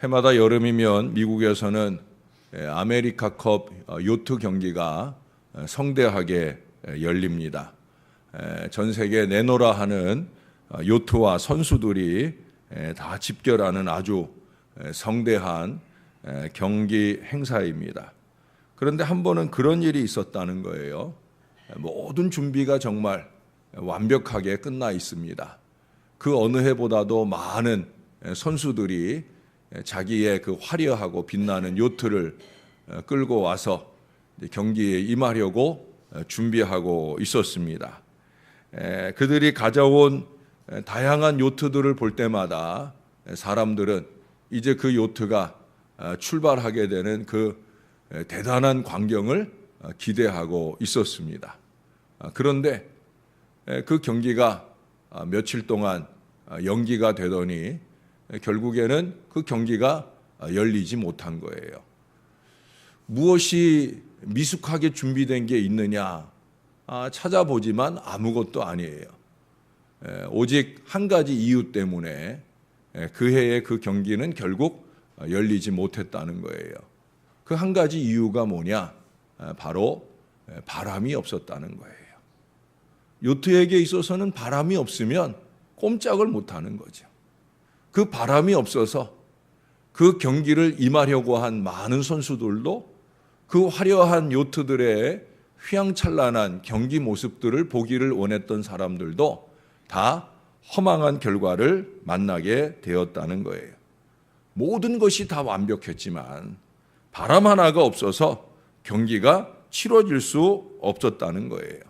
해마다 여름이면 미국에서는 아메리카컵 요트 경기가 성대하게 열립니다. 전 세계 내노라 하는 요트와 선수들이 다 집결하는 아주 성대한 경기 행사입니다. 그런데 한 번은 그런 일이 있었다는 거예요. 모든 준비가 정말 완벽하게 끝나 있습니다. 그 어느 해보다도 많은 선수들이 자기의 그 화려하고 빛나는 요트를 끌고 와서 경기에 임하려고 준비하고 있었습니다. 그들이 가져온 다양한 요트들을 볼 때마다 사람들은 이제 그 요트가 출발하게 되는 그 대단한 광경을 기대하고 있었습니다. 그런데 그 경기가 며칠 동안 연기가 되더니 결국에는 그 경기가 열리지 못한 거예요. 무엇이 미숙하게 준비된 게 있느냐 찾아보지만 아무것도 아니에요. 오직 한 가지 이유 때문에 그 해의 그 경기는 결국 열리지 못했다는 거예요. 그 한 가지 이유가 뭐냐? 바로 바람이 없었다는 거예요. 요트에게 있어서는 바람이 없으면 꼼짝을 못하는 거죠. 그 바람이 없어서 그 경기를 임하려고 한 많은 선수들도 그 화려한 요트들의 휘황찬란한 경기 모습들을 보기를 원했던 사람들도 다 허망한 결과를 만나게 되었다는 거예요. 모든 것이 다 완벽했지만 바람 하나가 없어서 경기가 치러질 수 없었다는 거예요.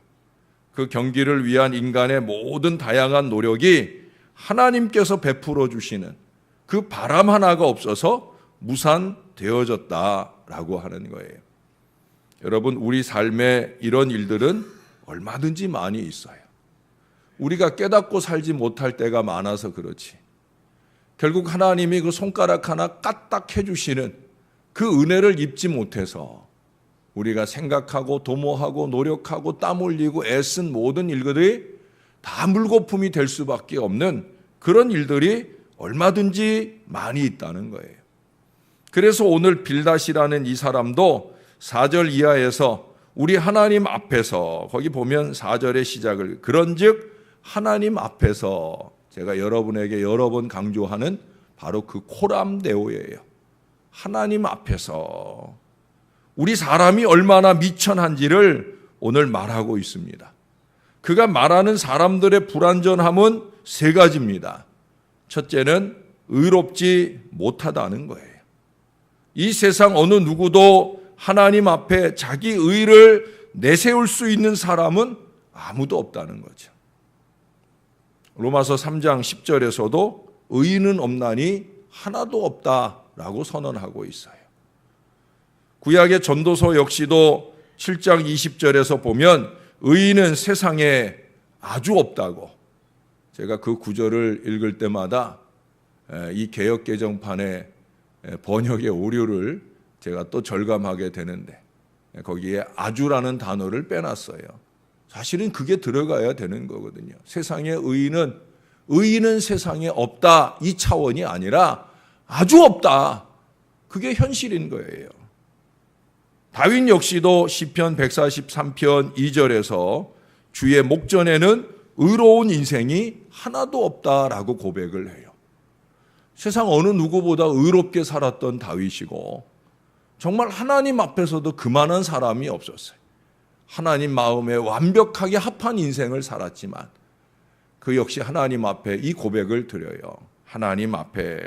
그 경기를 위한 인간의 모든 다양한 노력이 하나님께서 베풀어 주시는 그 바람 하나가 없어서 무산되어졌다라고 하는 거예요. 여러분, 우리 삶에 이런 일들은 얼마든지 많이 있어요. 우리가 깨닫고 살지 못할 때가 많아서 그렇지. 결국 하나님이 그 손가락 하나 까딱 해주시는 그 은혜를 입지 못해서 우리가 생각하고 도모하고 노력하고 땀 흘리고 애쓴 모든 일들이 다 물거품이 될 수밖에 없는 그런 일들이 얼마든지 많이 있다는 거예요. 그래서 오늘 빌닷이라는 이 사람도 4절 이하에서 우리 하나님 앞에서, 거기 보면 4절의 시작을 그런즉 하나님 앞에서, 제가 여러분에게 여러 번 강조하는 바로 그 코람데오예요. 하나님 앞에서 우리 사람이 얼마나 미천한지를 오늘 말하고 있습니다. 그가 말하는 사람들의 불완전함은 세 가지입니다. 첫째는 의롭지 못하다는 거예요. 이 세상 어느 누구도 하나님 앞에 자기 의를 내세울 수 있는 사람은 아무도 없다는 거죠. 로마서 3장 10절에서도 의인은 없나니 하나도 없다라고 선언하고 있어요. 구약의 전도서 역시도 7장 20절에서 보면 의인은 세상에 아주 없다고, 제가 그 구절을 읽을 때마다 이 개역개정판의 번역의 오류를 제가 또 절감하게 되는데 거기에 아주라는 단어를 빼놨어요. 사실은 그게 들어가야 되는 거거든요. 세상에 의인은 세상에 없다, 이 차원이 아니라 아주 없다, 그게 현실인 거예요. 다윗 역시도 시편 143편 2절에서 주의 목전에는 의로운 인생이 하나도 없다라고 고백을 해요. 세상 어느 누구보다 의롭게 살았던 다윗이고 정말 하나님 앞에서도 그만한 사람이 없었어요. 하나님 마음에 완벽하게 합한 인생을 살았지만 그 역시 하나님 앞에 이 고백을 드려요. 하나님 앞에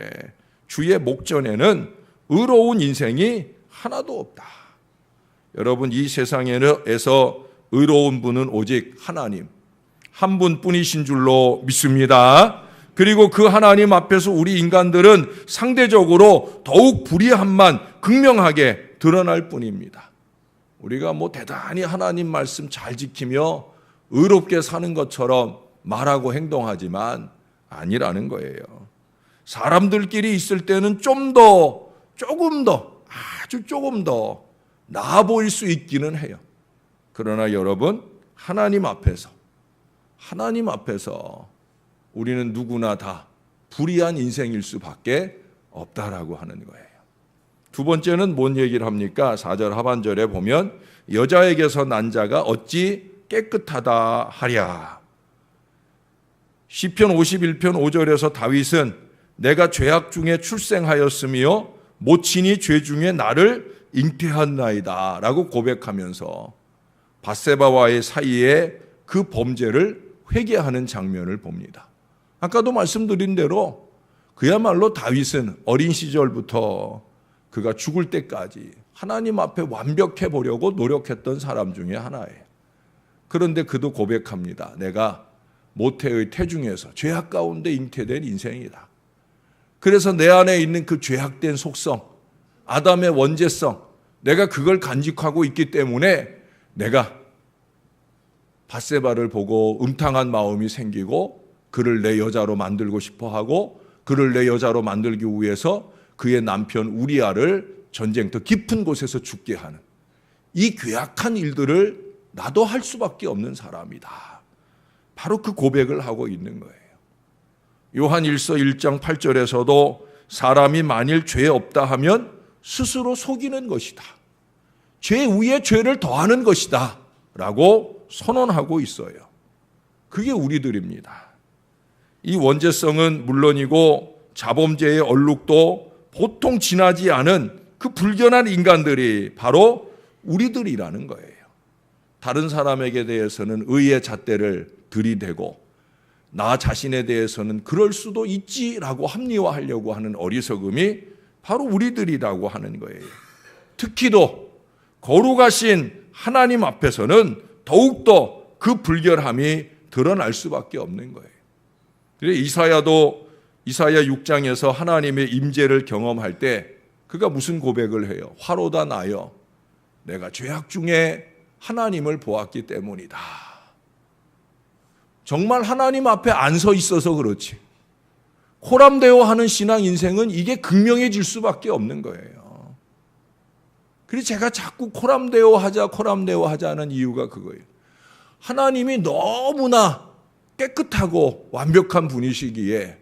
주의 목전에는 의로운 인생이 하나도 없다. 여러분, 이 세상에서 의로운 분은 오직 하나님 한 분뿐이신 줄로 믿습니다. 그리고 그 하나님 앞에서 우리 인간들은 상대적으로 더욱 불의함만 극명하게 드러날 뿐입니다. 우리가 대단히 하나님 말씀 잘 지키며 의롭게 사는 것처럼 말하고 행동하지만 아니라는 거예요. 사람들끼리 있을 때는 조금 더 아주 조금 더 나아 보일 수 있기는 해요. 그러나 여러분, 하나님 앞에서 우리는 누구나 다 불의한 인생일 수밖에 없다라고 하는 거예요. 두 번째는 뭔 얘기를 합니까? 4절 하반절에 보면 여자에게서 난 자가 어찌 깨끗하다 하랴. 시편 51편 5절에서 다윗은 내가 죄악 중에 출생하였으며 모친이 죄 중에 나를 잉태한나이다 라고 고백하면서 밧세바와의 사이에 그 범죄를 회개하는 장면을 봅니다. 아까도 말씀드린 대로 그야말로 다윗은 어린 시절부터 그가 죽을 때까지 하나님 앞에 완벽해 보려고 노력했던 사람 중에 하나예요. 그런데 그도 고백합니다. 내가 모태의 태중에서 죄악 가운데 잉태된 인생이다. 그래서 내 안에 있는 그 죄악된 속성, 아담의 원죄성, 내가 그걸 간직하고 있기 때문에 내가 밧세바를 보고 음탕한 마음이 생기고 그를 내 여자로 만들고 싶어 하고 그를 내 여자로 만들기 위해서 그의 남편 우리아를 전쟁터 깊은 곳에서 죽게 하는 이 괴악한 일들을 나도 할 수밖에 없는 사람이다. 바로 그 고백을 하고 있는 거예요. 요한 1서 1장 8절에서도 사람이 만일 죄 없다 하면 스스로 속이는 것이다. 죄 위에 죄를 더하는 것이다. 라고 선언하고 있어요. 그게 우리들입니다. 이 원죄성은 물론이고 자범죄의 얼룩도 보통 지나지 않은 그 불견한 인간들이 바로 우리들이라는 거예요. 다른 사람에게 대해서는 의의 잣대를 들이대고 나 자신에 대해서는 그럴 수도 있지라고 합리화하려고 하는 어리석음이 바로 우리들이라고 하는 거예요. 특히도 거룩하신 하나님 앞에서는 더욱더 그 불결함이 드러날 수밖에 없는 거예요. 그래서 이사야 6장에서 하나님의 임재를 경험할 때 그가 무슨 고백을 해요? 화로다 나여 내가 죄악 중에 하나님을 보았기 때문이다. 정말 하나님 앞에 안 서 있어서 그렇지. 코람데오 하는 신앙 인생은 이게 극명해질 수밖에 없는 거예요. 그래서 제가 자꾸 코람데오 하자는 이유가 그거예요. 하나님이 너무나 깨끗하고 완벽한 분이시기에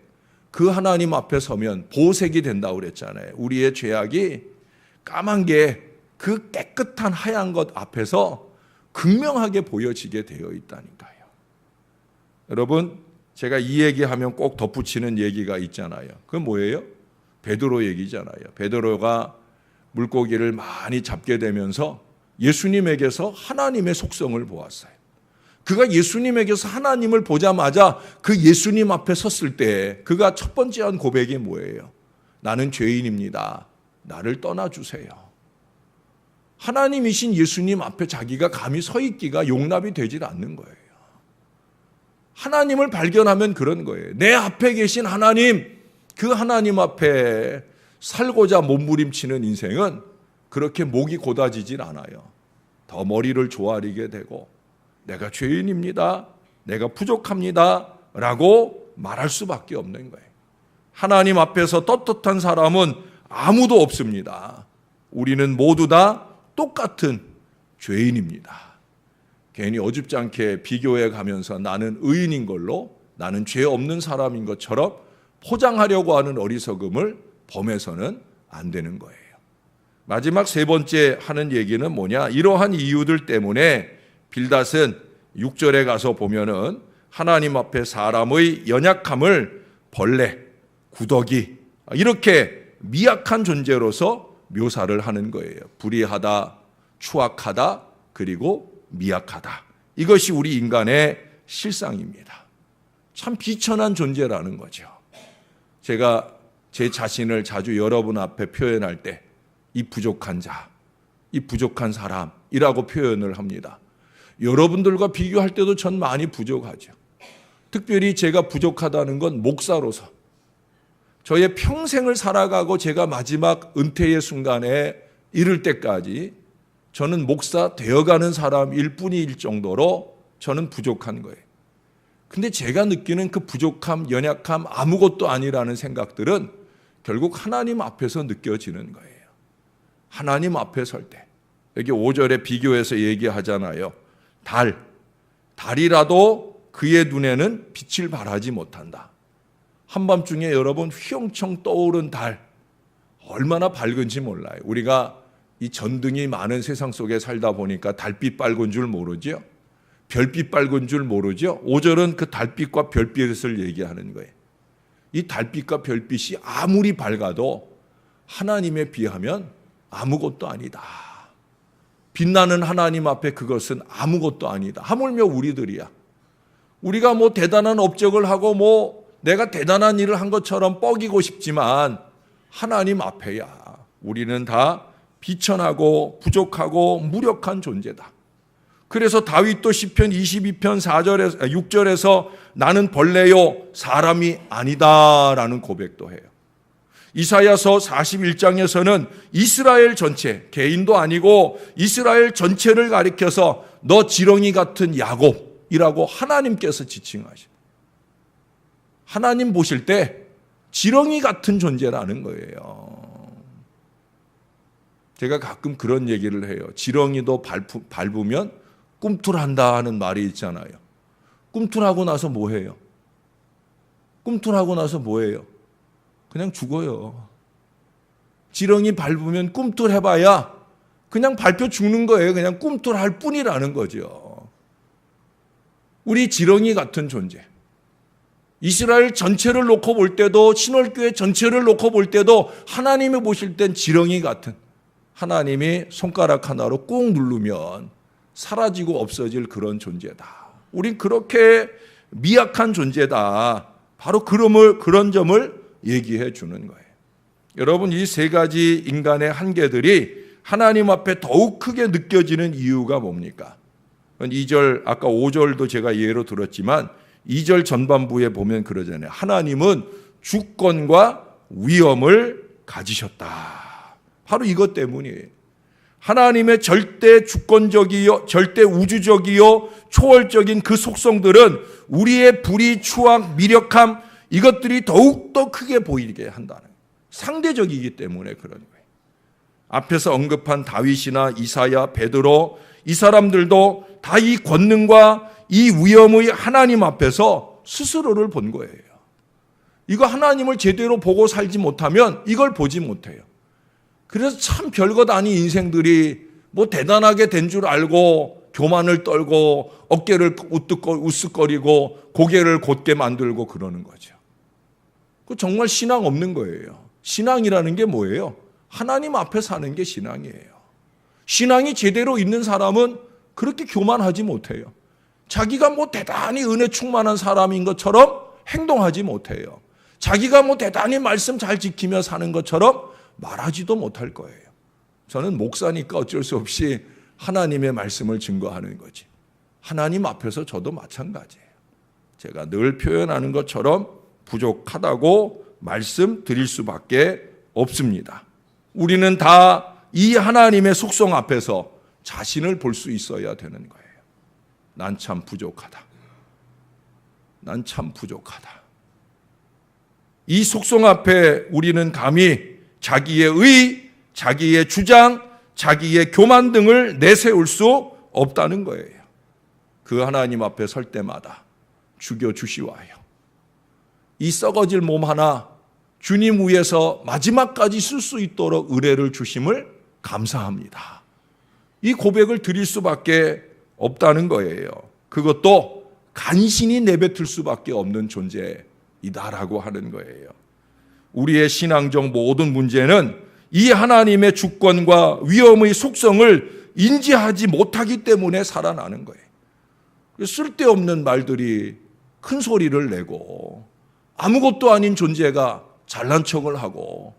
그 하나님 앞에 서면 보색이 된다고 그랬잖아요. 우리의 죄악이 까만 게 그 깨끗한 하얀 것 앞에서 극명하게 보여지게 되어 있다니까요. 여러분, 제가 이 얘기하면 꼭 덧붙이는 얘기가 있잖아요. 그건 뭐예요? 베드로 얘기잖아요. 베드로가 물고기를 많이 잡게 되면서 예수님에게서 하나님의 속성을 보았어요. 그가 예수님에게서 하나님을 보자마자 그 예수님 앞에 섰을 때 그가 첫 번째 한 고백이 뭐예요? 나는 죄인입니다. 나를 떠나주세요. 하나님이신 예수님 앞에 자기가 감히 서 있기가 용납이 되질 않는 거예요. 하나님을 발견하면 그런 거예요. 내 앞에 계신 하나님, 그 하나님 앞에 살고자 몸부림치는 인생은 그렇게 목이 곧아지질 않아요. 더 머리를 조아리게 되고 내가 죄인입니다. 내가 부족합니다. 라고 말할 수밖에 없는 거예요. 하나님 앞에서 떳떳한 사람은 아무도 없습니다. 우리는 모두 다 똑같은 죄인입니다. 괜히 어줍지 않게 비교해 가면서 나는 의인인 걸로 나는 죄 없는 사람인 것처럼 포장하려고 하는 어리석음을 범해서는 안 되는 거예요. 마지막 세 번째 하는 얘기는 뭐냐? 이러한 이유들 때문에 빌닷은 6절에 가서 보면은 하나님 앞에 사람의 연약함을 벌레, 구더기 이렇게 미약한 존재로서 묘사를 하는 거예요. 불의하다, 추악하다, 그리고 미약하다. 이것이 우리 인간의 실상입니다. 참 비천한 존재라는 거죠. 제가 제 자신을 자주 여러분 앞에 표현할 때 이 부족한 자, 이 부족한 사람이라고 표현을 합니다. 여러분들과 비교할 때도 전 많이 부족하죠. 특별히 제가 부족하다는 건 목사로서 저의 평생을 살아가고 제가 마지막 은퇴의 순간에 이를 때까지 저는 목사 되어가는 사람일 뿐일 정도로 저는 부족한 거예요. 근데 제가 느끼는 그 부족함, 연약함, 아무것도 아니라는 생각들은 결국 하나님 앞에서 느껴지는 거예요. 하나님 앞에 설 때. 여기 5절에 비교해서 얘기하잖아요. 달이라도 그의 눈에는 빛을 발하지 못한다. 한밤중에 여러분 휘영청 떠오른 달, 얼마나 밝은지 몰라요. 우리가 이 전등이 많은 세상 속에 살다 보니까 달빛 밝은 줄 모르죠. 별빛 밝은 줄 모르죠. 5절은 그 달빛과 별빛을 얘기하는 거예요. 이 달빛과 별빛이 아무리 밝아도 하나님에 비하면 아무것도 아니다. 빛나는 하나님 앞에 그것은 아무것도 아니다. 하물며 우리들이야. 우리가 뭐 대단한 업적을 하고 뭐 내가 대단한 일을 한 것처럼 뻐기고 싶지만 하나님 앞에야 우리는 다 비천하고 부족하고 무력한 존재다. 그래서 다윗도 시편 22편 6절에서 나는 벌레요 사람이 아니다라는 고백도 해요. 이사야서 41장에서는 이스라엘 전체, 개인도 아니고 이스라엘 전체를 가리켜서 너 지렁이 같은 야곱이라고 하나님께서 지칭하셔요. 하나님 보실 때 지렁이 같은 존재라는 거예요. 제가 가끔 그런 얘기를 해요. 지렁이도 밟으면 꿈틀한다 하는 말이 있잖아요. 꿈틀하고 나서 뭐 해요? 꿈틀하고 나서 뭐 해요? 그냥 죽어요. 지렁이 밟으면 꿈틀해봐야 그냥 밟혀 죽는 거예요. 그냥 꿈틀할 뿐이라는 거죠. 우리 지렁이 같은 존재. 이스라엘 전체를 놓고 볼 때도 신월교회 전체를 놓고 볼 때도 하나님이 보실 땐 지렁이 같은, 하나님이 손가락 하나로 꾹 누르면 사라지고 없어질 그런 존재다. 우린 그렇게 미약한 존재다. 바로 그런 점을 얘기해 주는 거예요. 여러분, 이 세 가지 인간의 한계들이 하나님 앞에 더욱 크게 느껴지는 이유가 뭡니까? 2절, 아까 5절도 제가 예로 들었지만 2절 전반부에 보면 그러잖아요. 하나님은 주권과 위엄을 가지셨다. 바로 이것 때문이에요. 하나님의 절대 주권적이요, 절대 우주적이요, 초월적인 그 속성들은 우리의 불의, 추악, 미력함, 이것들이 더욱더 크게 보이게 한다는 거예요. 상대적이기 때문에 그런 거예요. 앞에서 언급한 다윗이나 이사야, 베드로, 이 사람들도 다 이 권능과 이 위엄의 하나님 앞에서 스스로를 본 거예요. 이거 하나님을 제대로 보고 살지 못하면 이걸 보지 못해요. 그래서 참 별것 아닌 인생들이 뭐 대단하게 된 줄 알고 교만을 떨고 어깨를 우쓱거리고 고개를 곧게 만들고 그러는 거죠. 그 정말 신앙 없는 거예요. 신앙이라는 게 뭐예요? 하나님 앞에 사는 게 신앙이에요. 신앙이 제대로 있는 사람은 그렇게 교만하지 못해요. 자기가 뭐 대단히 은혜 충만한 사람인 것처럼 행동하지 못해요. 자기가 뭐 대단히 말씀 잘 지키며 사는 것처럼 말하지도 못할 거예요. 저는 목사니까 어쩔 수 없이 하나님의 말씀을 증거하는 거지. 하나님 앞에서 저도 마찬가지예요. 제가 늘 표현하는 것처럼 부족하다고 말씀드릴 수밖에 없습니다. 우리는 다 이 하나님의 속성 앞에서 자신을 볼 수 있어야 되는 거예요. 난 참 부족하다. 난 참 부족하다. 이 속성 앞에 우리는 감히 자기의 의, 자기의 주장, 자기의 교만 등을 내세울 수 없다는 거예요. 그 하나님 앞에 설 때마다 죽여주시와요. 이 썩어질 몸 하나 주님 위에서 마지막까지 쓸 수 있도록 의뢰를 주심을 감사합니다. 이 고백을 드릴 수밖에 없다는 거예요. 그것도 간신히 내뱉을 수밖에 없는 존재이다라고 하는 거예요. 우리의 신앙적 모든 문제는 이 하나님의 주권과 위엄의 속성을 인지하지 못하기 때문에 살아나는 거예요. 쓸데없는 말들이 큰 소리를 내고 아무것도 아닌 존재가 잘난 척을 하고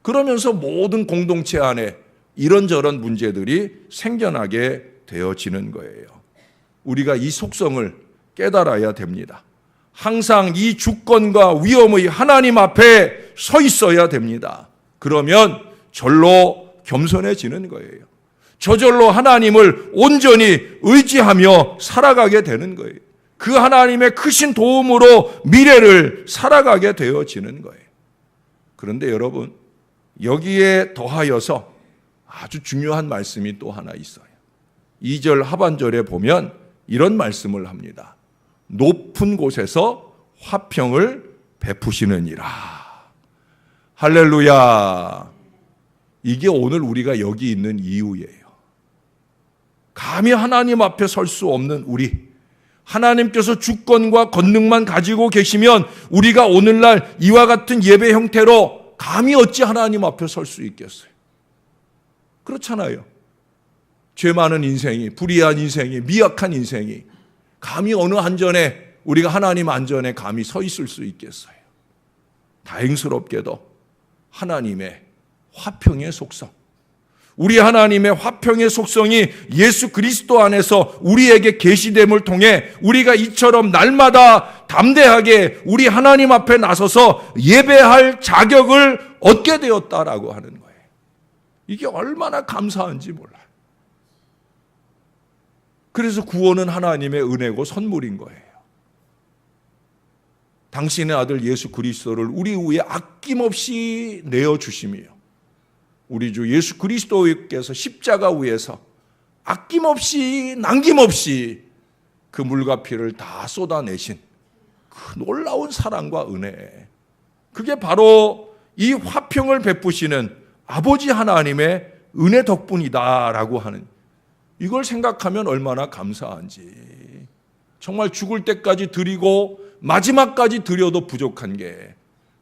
그러면서 모든 공동체 안에 이런저런 문제들이 생겨나게 되어지는 거예요. 우리가 이 속성을 깨달아야 됩니다. 항상 이 주권과 위엄의 하나님 앞에 서 있어야 됩니다. 그러면 절로 겸손해지는 거예요. 저절로 하나님을 온전히 의지하며 살아가게 되는 거예요. 그 하나님의 크신 도움으로 미래를 살아가게 되어지는 거예요. 그런데 여러분, 여기에 더하여서 아주 중요한 말씀이 또 하나 있어요. 2절 하반절에 보면 이런 말씀을 합니다. 높은 곳에서 화평을 베푸시느니라. 할렐루야. 이게 오늘 우리가 여기 있는 이유예요. 감히 하나님 앞에 설 수 없는 우리, 하나님께서 주권과 권능만 가지고 계시면 우리가 오늘날 이와 같은 예배 형태로 감히 어찌 하나님 앞에 설 수 있겠어요? 그렇잖아요. 죄 많은 인생이, 불의한 인생이, 미약한 인생이 감히 어느 안전에, 우리가 하나님 안전에 감히 서 있을 수 있겠어요? 다행스럽게도 하나님의 화평의 속성, 우리 하나님의 화평의 속성이 예수 그리스도 안에서 우리에게 계시됨을 통해 우리가 이처럼 날마다 담대하게 우리 하나님 앞에 나서서 예배할 자격을 얻게 되었다라고 하는 거예요. 이게 얼마나 감사한지 몰라요. 그래서 구원은 하나님의 은혜고 선물인 거예요. 당신의 아들 예수 그리스도를 우리 위에 아낌없이 내어주심이요, 우리 주 예수 그리스도께서 십자가 위에서 아낌없이 남김없이 그 물과 피를 다 쏟아내신 그 놀라운 사랑과 은혜, 그게 바로 이 화평을 베푸시는 아버지 하나님의 은혜 덕분이다라고 하는, 이걸 생각하면 얼마나 감사한지. 정말 죽을 때까지 드리고 마지막까지 드려도 부족한 게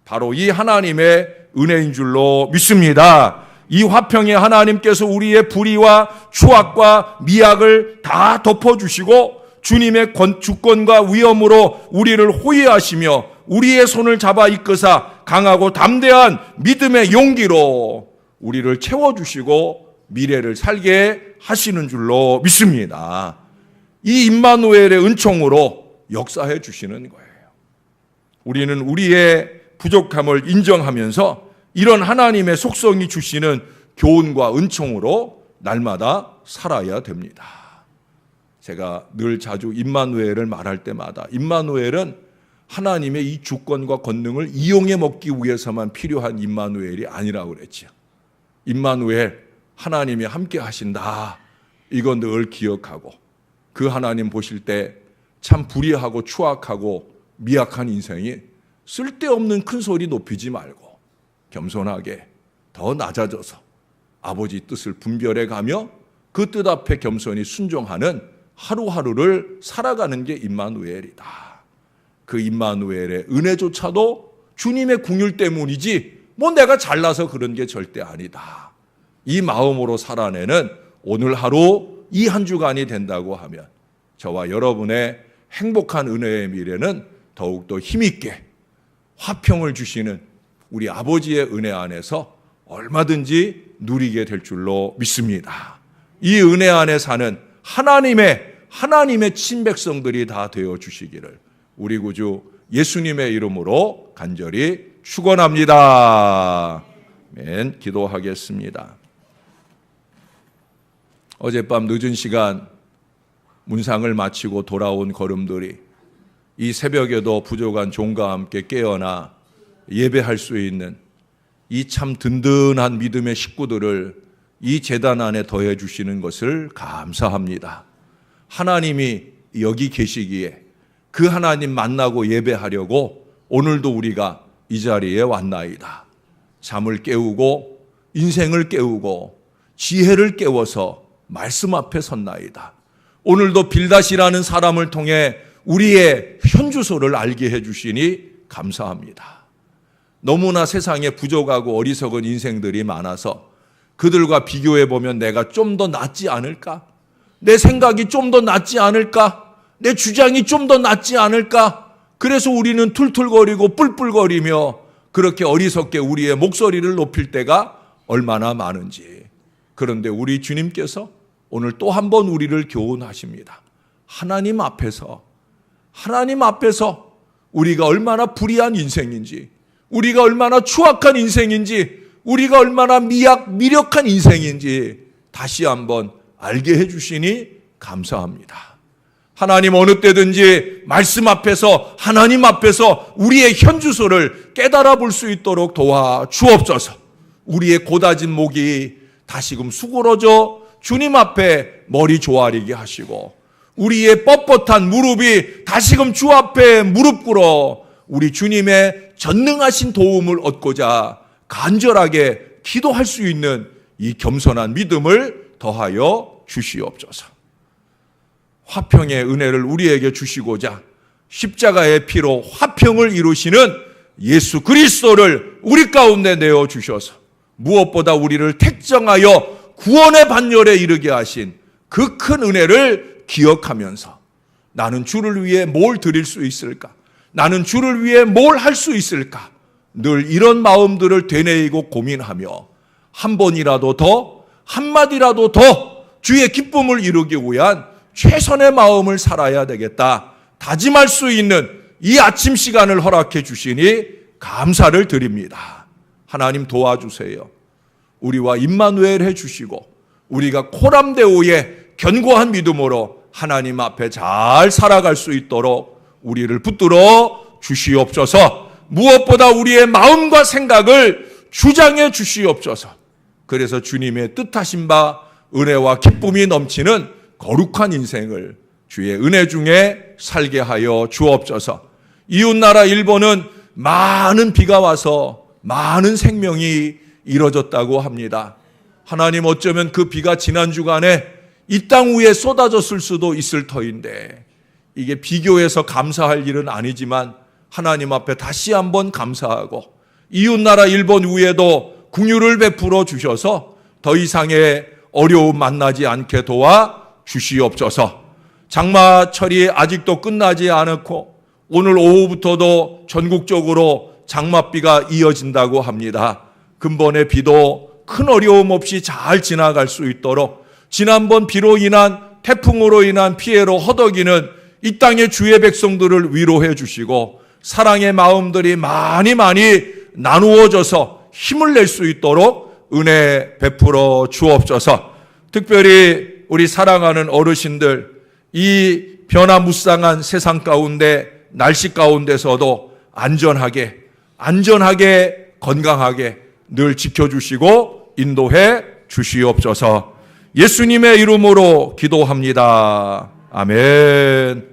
바로 이 하나님의 은혜인 줄로 믿습니다. 이 화평에 하나님께서 우리의 불의와 추악과 미약을 다 덮어주시고 주님의 주권과 위엄으로 우리를 호위하시며 우리의 손을 잡아 이끄사 강하고 담대한 믿음의 용기로 우리를 채워주시고 미래를 살게 하시는 줄로 믿습니다. 이 임마누엘의 은총으로 역사해 주시는 거예요. 우리는 우리의 부족함을 인정하면서 이런 하나님의 속성이 주시는 교훈과 은총으로 날마다 살아야 됩니다. 제가 늘 자주 임마누엘을 말할 때마다 임마누엘은 하나님의 이 주권과 권능을 이용해 먹기 위해서만 필요한 임마누엘이 아니라고 그랬죠. 임마누엘, 하나님이 함께 하신다, 이건 늘 기억하고 그 하나님 보실 때 참 불의하고 추악하고 미약한 인생이 쓸데없는 큰 소리 높이지 말고 겸손하게 더 낮아져서 아버지 뜻을 분별해 가며 그 뜻 앞에 겸손히 순종하는 하루하루를 살아가는 게 임마누엘이다. 그 임마누엘의 은혜조차도 주님의 긍휼 때문이지 뭐 내가 잘나서 그런 게 절대 아니다. 이 마음으로 살아내는 오늘 하루 이 한 주간이 된다고 하면 저와 여러분의 행복한 은혜의 미래는 더욱더 힘있게 화평을 주시는 우리 아버지의 은혜 안에서 얼마든지 누리게 될 줄로 믿습니다. 이 은혜 안에 사는 하나님의 친백성들이 다 되어 주시기를 우리 구주 예수님의 이름으로 간절히 축원합니다. 아멘. 기도하겠습니다. 어젯밤 늦은 시간 문상을 마치고 돌아온 걸음들이 이 새벽에도 부족한 종과 함께 깨어나 예배할 수 있는 이 참 든든한 믿음의 식구들을 이 제단 안에 더해 주시는 것을 감사합니다. 하나님이 여기 계시기에 그 하나님 만나고 예배하려고 오늘도 우리가 이 자리에 왔나이다. 잠을 깨우고 인생을 깨우고 지혜를 깨워서 말씀 앞에 섰나이다. 오늘도 빌닷이라는 사람을 통해 우리의 현주소를 알게 해주시니 감사합니다. 너무나 세상에 부족하고 어리석은 인생들이 많아서 그들과 비교해보면 내가 좀 더 낫지 않을까? 내 생각이 좀 더 낫지 않을까? 내 주장이 좀 더 낫지 않을까? 그래서 우리는 툴툴거리고 뿔뿔거리며 그렇게 어리석게 우리의 목소리를 높일 때가 얼마나 많은지. 그런데 우리 주님께서 오늘 또 한 번 우리를 교훈하십니다. 하나님 앞에서 우리가 얼마나 불의한 인생인지, 우리가 얼마나 추악한 인생인지, 우리가 얼마나 미력한 인생인지 다시 한번 알게 해주시니 감사합니다. 하나님 어느 때든지 말씀 앞에서 하나님 앞에서 우리의 현주소를 깨달아 볼 수 있도록 도와 주옵소서. 우리의 고다진 목이 다시금 수그러져 주님 앞에 머리 조아리게 하시고 우리의 뻣뻣한 무릎이 다시금 주 앞에 무릎 꿇어 우리 주님의 전능하신 도움을 얻고자 간절하게 기도할 수 있는 이 겸손한 믿음을 더하여 주시옵소서. 화평의 은혜를 우리에게 주시고자 십자가의 피로 화평을 이루시는 예수 그리스도를 우리 가운데 내어 주셔서 무엇보다 우리를 택정하여 구원의 반열에 이르게 하신 그 큰 은혜를 기억하면서 나는 주를 위해 뭘 드릴 수 있을까? 나는 주를 위해 뭘 할 수 있을까? 늘 이런 마음들을 되뇌이고 고민하며 한 번이라도 더, 한마디라도 더 주의 기쁨을 이루기 위한 최선의 마음을 살아야 되겠다. 다짐할 수 있는 이 아침 시간을 허락해 주시니 감사를 드립니다. 하나님 도와주세요. 우리와 임마누엘 해주시고 우리가 코람데오의 견고한 믿음으로 하나님 앞에 잘 살아갈 수 있도록 우리를 붙들어 주시옵소서. 무엇보다 우리의 마음과 생각을 주장해 주시옵소서. 그래서 주님의 뜻하신 바 은혜와 기쁨이 넘치는 거룩한 인생을 주의 은혜 중에 살게 하여 주옵소서. 이웃나라 일본은 많은 비가 와서 많은 생명이 이뤄졌다고 합니다. 하나님, 어쩌면 그 비가 지난 주간에 이 땅 위에 쏟아졌을 수도 있을 터인데 이게 비교해서 감사할 일은 아니지만 하나님 앞에 다시 한번 감사하고 이웃나라 일본 위에도 긍휼을 베풀어 주셔서 더 이상의 어려움 만나지 않게 도와 주시옵소서. 장마철이 아직도 끝나지 않았고 오늘 오후부터도 전국적으로 장맛비가 이어진다고 합니다. 근본의 비도 큰 어려움 없이 잘 지나갈 수 있도록 지난번 비로 인한 태풍으로 인한 피해로 허덕이는 이 땅의 주의 백성들을 위로해 주시고 사랑의 마음들이 많이 나누어져서 힘을 낼 수 있도록 은혜 베풀어 주옵소서. 특별히 우리 사랑하는 어르신들, 이 변화무쌍한 세상 가운데 날씨 가운데서도 안전하게 건강하게 늘 지켜주시고 인도해 주시옵소서. 예수님의 이름으로 기도합니다. 아멘.